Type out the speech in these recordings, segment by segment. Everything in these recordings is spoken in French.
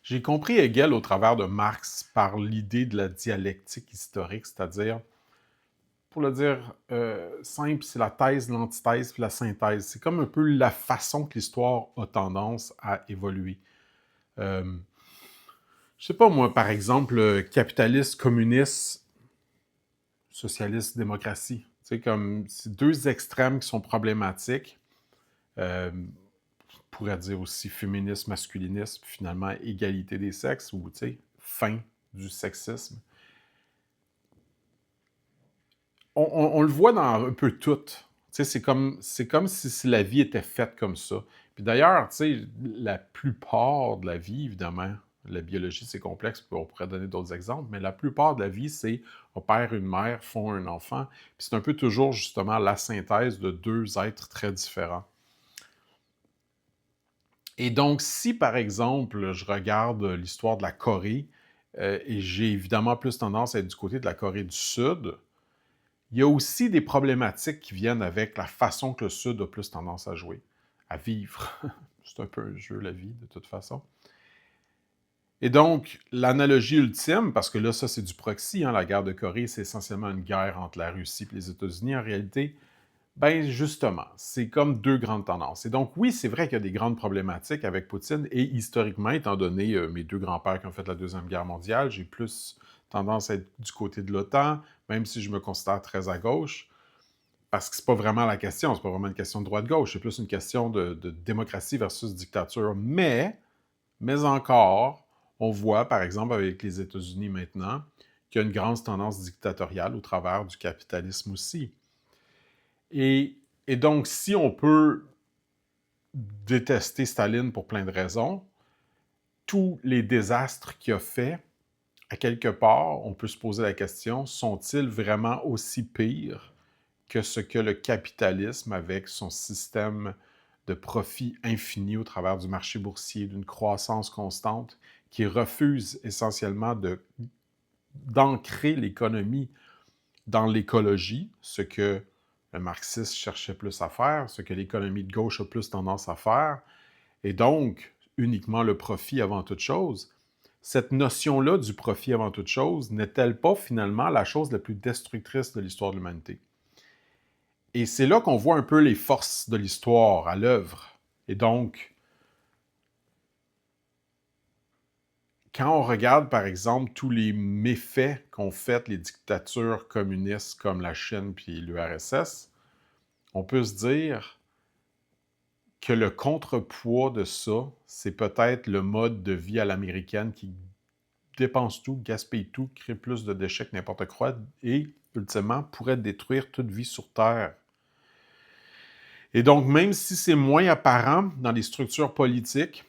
J'ai compris Hegel au travers de Marx par l'idée de la dialectique historique, c'est-à-dire, pour le dire simple, c'est la thèse, l'antithèse puis la synthèse. C'est comme un peu la façon que l'histoire a tendance à évoluer. Euh, je sais pas moi, par exemple, capitaliste, communiste, socialiste, démocratie. C'est comme c'est deux extrêmes qui sont problématiques. On pourrait dire aussi féminisme, masculinisme, finalement égalité des sexes ou fin du sexisme. On le voit dans un peu tout. C'est comme si la vie était faite comme ça. Puis d'ailleurs, la plupart de la vie, évidemment, la biologie, c'est complexe, puis on pourrait donner d'autres exemples, mais la plupart de la vie, c'est un père et une mère font un enfant. Puis c'est un peu toujours, justement, la synthèse de deux êtres très différents. Et donc, si, par exemple, je regarde l'histoire de la Corée, et j'ai évidemment plus tendance à être du côté de la Corée du Sud, il y a aussi des problématiques qui viennent avec la façon que le Sud a plus tendance à jouer, à vivre. C'est un peu un jeu, la vie, de toute façon. Et donc, l'analogie ultime, parce que là, ça, c'est du proxy, hein, la guerre de Corée, c'est essentiellement une guerre entre la Russie et les États-Unis. En réalité, ben justement, c'est comme deux grandes tendances. Et donc, oui, c'est vrai qu'il y a des grandes problématiques avec Poutine, et historiquement, étant donné mes deux grands-pères qui ont fait la Deuxième Guerre mondiale, j'ai plus tendance à être du côté de l'OTAN, même si je me considère très à gauche, parce que c'est pas vraiment la question, c'est pas vraiment une question de droite-gauche, c'est plus une question de démocratie versus dictature. Mais encore, on voit, par exemple, avec les États-Unis maintenant, qu'il y a une grande tendance dictatoriale au travers du capitalisme aussi. Et, et donc, si on peut détester Staline pour plein de raisons, tous les désastres qu'il a fait, à quelque part, on peut se poser la question, sont-ils vraiment aussi pires que ce que le capitalisme, avec son système de profit infini au travers du marché boursier, d'une croissance constante, qui refuse essentiellement d'ancrer l'économie dans l'écologie, ce que le marxisme cherchait plus à faire, ce que l'économie de gauche a plus tendance à faire, et donc uniquement le profit avant toute chose. Cette notion-là du profit avant toute chose n'est-elle pas finalement la chose la plus destructrice de l'histoire de l'humanité? Et c'est là qu'on voit un peu les forces de l'histoire à l'œuvre. Et donc, quand on regarde, par exemple, tous les méfaits qu'ont fait les dictatures communistes comme la Chine puis l'URSS, on peut se dire que le contrepoids de ça, c'est peut-être le mode de vie à l'américaine qui dépense tout, gaspille tout, crée plus de déchets que n'importe quoi et, ultimement, pourrait détruire toute vie sur Terre. Et donc, même si c'est moins apparent dans les structures politiques,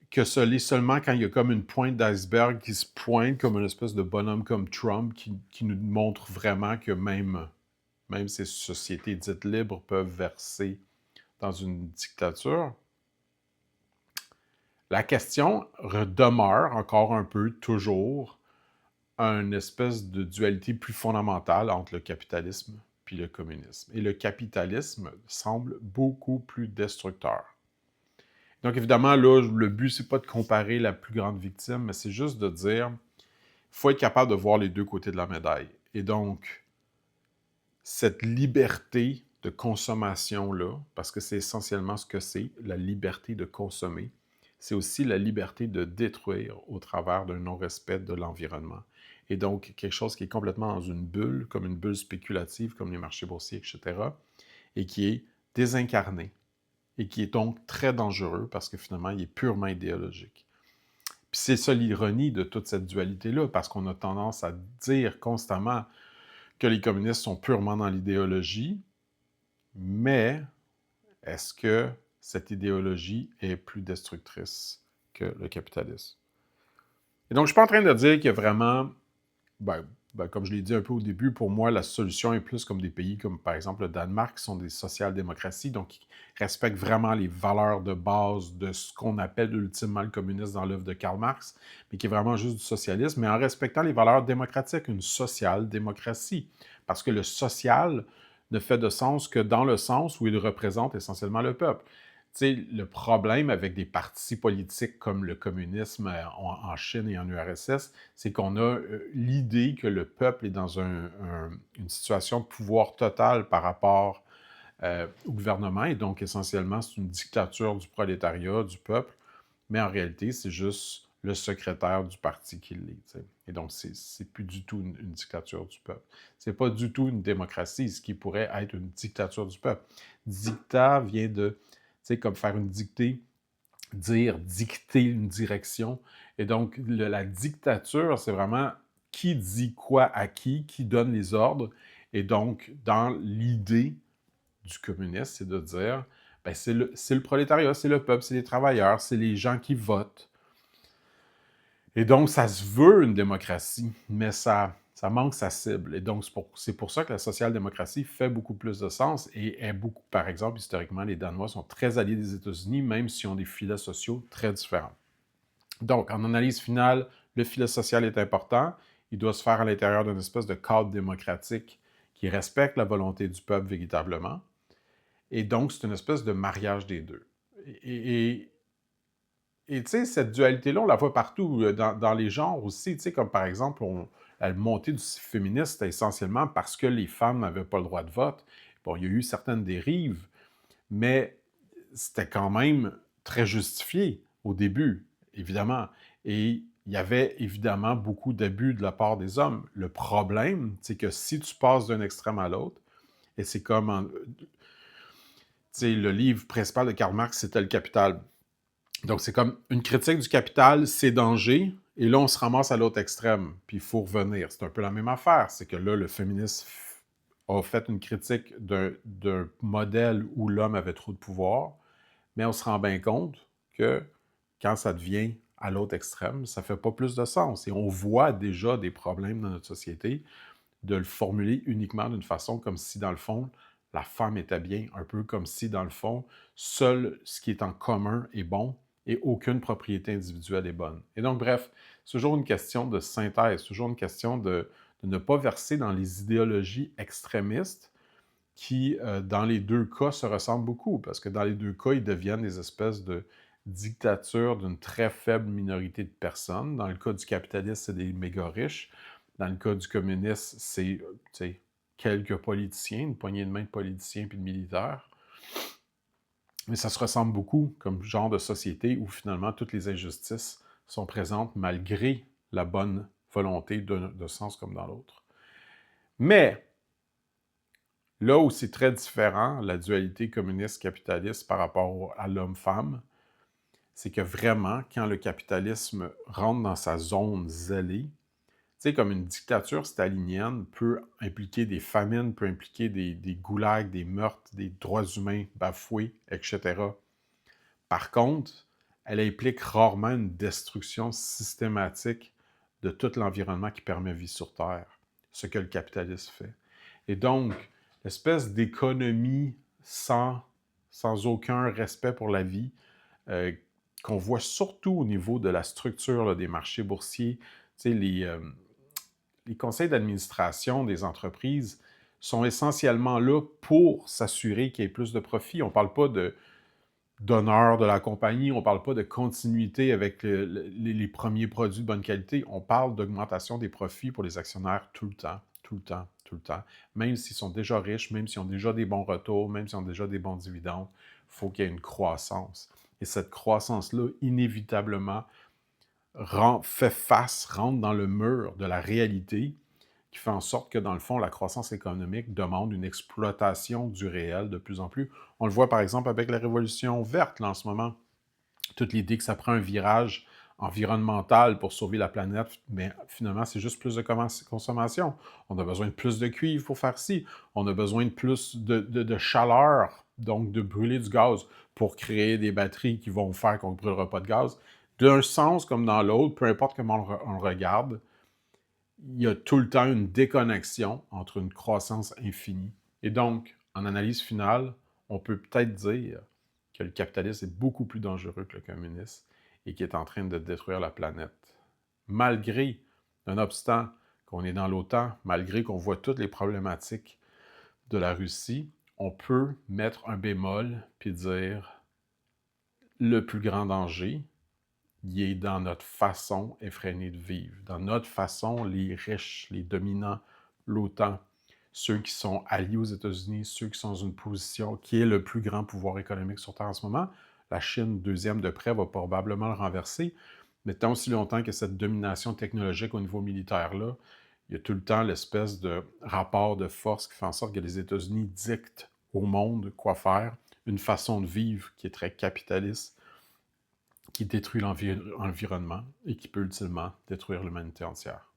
que ce l'est seulement quand il y a comme une pointe d'iceberg qui se pointe comme une espèce de bonhomme comme Trump qui nous montre vraiment que même ces sociétés dites libres peuvent verser dans une dictature. La question demeure encore un peu toujours une espèce de dualité plus fondamentale entre le capitalisme puis le communisme. Et le capitalisme semble beaucoup plus destructeur. Donc évidemment, là, le but, c'est pas de comparer la plus grande victime, mais c'est juste de dire, il faut être capable de voir les deux côtés de la médaille. Et donc, cette liberté de consommation-là, parce que c'est essentiellement ce que c'est, la liberté de consommer, c'est aussi la liberté de détruire au travers d'un non-respect de l'environnement. Et donc, quelque chose qui est complètement dans une bulle, comme une bulle spéculative, comme les marchés boursiers, etc., et qui est désincarné, et qui est donc très dangereux parce que finalement, il est purement idéologique. Puis c'est ça l'ironie de toute cette dualité-là, parce qu'on a tendance à dire constamment que les communistes sont purement dans l'idéologie, mais est-ce que cette idéologie est plus destructrice que le capitalisme? Et donc, je ne suis pas en train de dire qu'il y a vraiment, ben, comme je l'ai dit un peu au début, pour moi, la solution est plus comme des pays comme, par exemple, le Danemark, qui sont des social-démocraties, donc qui respectent vraiment les valeurs de base de ce qu'on appelle ultimement le communisme dans l'œuvre de Karl Marx, mais qui est vraiment juste du socialisme, mais en respectant les valeurs démocratiques, une social-démocratie. Parce que le social ne fait de sens que dans le sens où il représente essentiellement le peuple. sais, le problème avec des partis politiques comme le communisme en Chine et en URSS, c'est qu'on a l'idée que le peuple est dans une situation de pouvoir total par rapport au gouvernement, et donc essentiellement, c'est une dictature du prolétariat, du peuple, mais en réalité, c'est juste le secrétaire du parti qui l'est. T'sais. Et donc, c'est plus du tout une dictature du peuple. C'est pas du tout une démocratie, ce qui pourrait être une dictature du peuple. Dictat vient de, tu sais, comme faire une dictée, dire, dicter une direction. Et donc, la dictature, c'est vraiment qui dit quoi à qui donne les ordres. Et donc, dans l'idée du communisme, c'est de dire, ben c'est le prolétariat, c'est le peuple, c'est les travailleurs, c'est les gens qui votent. Et donc, ça se veut une démocratie, mais ça manque sa cible. Et donc, c'est pour ça que la social-démocratie fait beaucoup plus de sens et est beaucoup, par exemple, historiquement, les Danois sont très alliés des États-Unis, même s'ils ont des filets sociaux très différents. Donc, en analyse finale, le filet social est important. Il doit se faire à l'intérieur d'une espèce de cadre démocratique qui respecte la volonté du peuple véritablement. Et donc, c'est une espèce de mariage des deux. Et tu sais, cette dualité-là, on la voit partout, dans les genres aussi. Tu sais, comme par exemple, la montée du féminisme, c'était essentiellement parce que les femmes n'avaient pas le droit de vote. Bon, il y a eu certaines dérives, mais c'était quand même très justifié au début, évidemment. Et il y avait évidemment beaucoup d'abus de la part des hommes. Le problème, c'est que si tu passes d'un extrême à l'autre, et c'est comme le livre principal de Karl Marx, c'était Le Capital. Donc, c'est comme une critique du capital, c'est danger, et là, on se ramasse à l'autre extrême, puis il faut revenir. C'est un peu la même affaire, c'est que là, le féminisme a fait une critique d'un modèle où l'homme avait trop de pouvoir, mais on se rend bien compte que quand ça devient à l'autre extrême, ça ne fait pas plus de sens. Et on voit déjà des problèmes dans notre société de le formuler uniquement d'une façon comme si, dans le fond, la femme était bien, un peu comme si, dans le fond, seul ce qui est en commun est bon et aucune propriété individuelle est bonne. Et donc, bref, c'est toujours une question de synthèse, toujours une question de ne pas verser dans les idéologies extrémistes qui, dans les deux cas, se ressemblent beaucoup, parce que dans les deux cas, ils deviennent des espèces de dictatures d'une très faible minorité de personnes. Dans le cas du capitalisme, c'est des méga riches. Dans le cas du communisme, c'est quelques politiciens, une poignée de main de politiciens puis de militaires. Mais ça se ressemble beaucoup comme genre de société où finalement toutes les injustices sont présentes malgré la bonne volonté d'un sens comme dans l'autre. Mais là où c'est très différent, la dualité communiste-capitaliste par rapport à l'homme-femme, c'est que vraiment, quand le capitalisme rentre dans sa zone zélée, tu sais, comme une dictature stalinienne peut impliquer des famines, peut impliquer des goulags, des meurtres, des droits humains bafoués, etc. Par contre, elle implique rarement une destruction systématique de tout l'environnement qui permet vie sur Terre, ce que le capitalisme fait. Et donc, l'espèce d'économie sans aucun respect pour la vie, qu'on voit surtout au niveau de la structure là, des marchés boursiers, tu sais, les conseils d'administration des entreprises sont essentiellement là pour s'assurer qu'il y ait plus de profit. On ne parle pas d'honneur de la compagnie, on ne parle pas de continuité avec les premiers produits de bonne qualité, on parle d'augmentation des profits pour les actionnaires tout le temps, tout le temps, tout le temps. Même s'ils sont déjà riches, même s'ils ont déjà des bons retours, même s'ils ont déjà des bons dividendes, il faut qu'il y ait une croissance. Et cette croissance-là, inévitablement, rentre dans le mur de la réalité, qui fait en sorte que, dans le fond, la croissance économique demande une exploitation du réel de plus en plus. On le voit, par exemple, avec la révolution verte, là, en ce moment. Toute l'idée que ça prend un virage environnemental pour sauver la planète, mais finalement, c'est juste plus de consommation. On a besoin de plus de cuivre pour faire ci. On a besoin de plus de chaleur, donc de brûler du gaz pour créer des batteries qui vont faire qu'on ne brûlera pas de gaz. D'un sens comme dans l'autre, peu importe comment on le regarde, il y a tout le temps une déconnexion entre une croissance infinie. Et donc, en analyse finale, on peut peut-être dire que le capitalisme est beaucoup plus dangereux que le communisme et qui est en train de détruire la planète. Malgré, nonobstant qu'on est dans l'OTAN, malgré qu'on voit toutes les problématiques de la Russie, on peut mettre un bémol puis dire Le plus grand danger, il est dans notre façon effrénée de vivre, dans notre façon, les riches, les dominants, l'OTAN, ceux qui sont alliés aux États-Unis, ceux qui sont dans une position qui est le plus grand pouvoir économique sur Terre en ce moment. La Chine, deuxième de près, va probablement le renverser. Mais tant aussi longtemps que cette domination technologique au niveau militaire-là, il y a tout le temps l'espèce de rapport de force qui fait en sorte que les États-Unis dictent au monde quoi faire, une façon de vivre qui est très capitaliste, qui détruit l'environnement et qui peut ultimement détruire l'humanité entière.